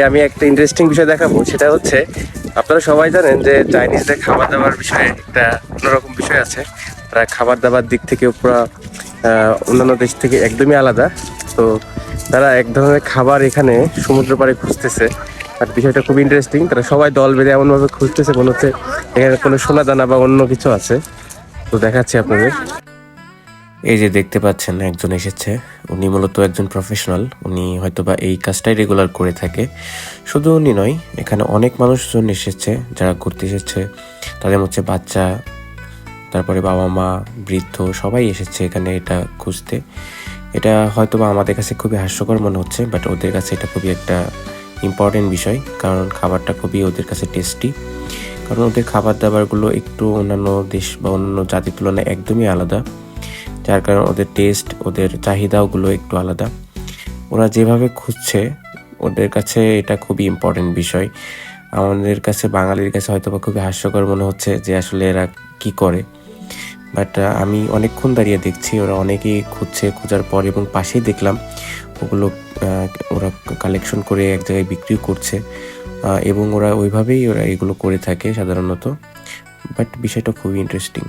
আমি একটা ইন্টারেস্টিং বিষয় দেখাবো, সেটা হচ্ছে আপনারা সবাই জানেন যে চাইনিজদের খাবার দাবার বিষয়ে একটা অন্যরকম বিষয় আছে। তারা খাবার দাবার দিক থেকে পুরো অন্যান্য দেশ থেকে একদমই আলাদা। তো তারা এক ধরনের খাবার এখানে সমুদ্র পাড়ে খুঁজতেছে। আর বিষয়টা খুব ইন্টারেস্টিং, তারা সবাই দল বেঁধে এমনভাবে খুঁজতেছে মনে হচ্ছে এখানে কোনো সোনা দানা বা অন্য কিছু আছে। তো দেখাচ্ছি আপনাদের। এই যে দেখতে পাচ্ছেন একজন এসেছে, উনি মূলত একজন প্রফেশনাল। উনি হয়তোবা এই কাজটাই রেগুলার করে থাকে। শুধু উনি নয়, এখানে অনেক মানুষজন এসেছে যারা ঘুরতে এসেছে। তাদের হচ্ছে বাচ্চা, তারপরে বাবা মা, বৃদ্ধ সবাই এসেছে এখানে এটা খুঁজতে। এটা হয়তোবা আমাদের কাছে খুবই হাস্যকর মনে হচ্ছে, বাট ওদের কাছে এটা খুবই একটা ইম্পর্টেন্ট বিষয়, কারণ খাবারটা খুবই ওদের কাছে টেস্টি। কারণ ওদের খাবার দাবারগুলো একটু অন্যান্য দেশ বা অন্যান্য জাতির তুলনায় একদমই আলাদা, যার কারণে ওদের টেস্ট, ওদের চাহিদাগুলো একটু আলাদা। ওরা যেভাবে খুঁজছে ওদের কাছে এটা খুবই ইম্পর্টেন্ট বিষয়। আমাদের কাছে, বাঙালির কাছে হয়তো বা খুবই হাস্যকর মনে হচ্ছে যে আসলে এরা কি করে। বাট আমি অনেকক্ষণ দাঁড়িয়ে দেখছি, ওরা অনেকেই খুঁজছে, খোঁজার পর এবং পাশেই দেখলাম ওগুলো ওরা কালেকশন করে এক জায়গায় বিক্রিও করছে। এবং ওরা ওইভাবেই এগুলো করে থাকে সাধারণত। বাট বিষয়টা খুবই ইন্টারেস্টিং।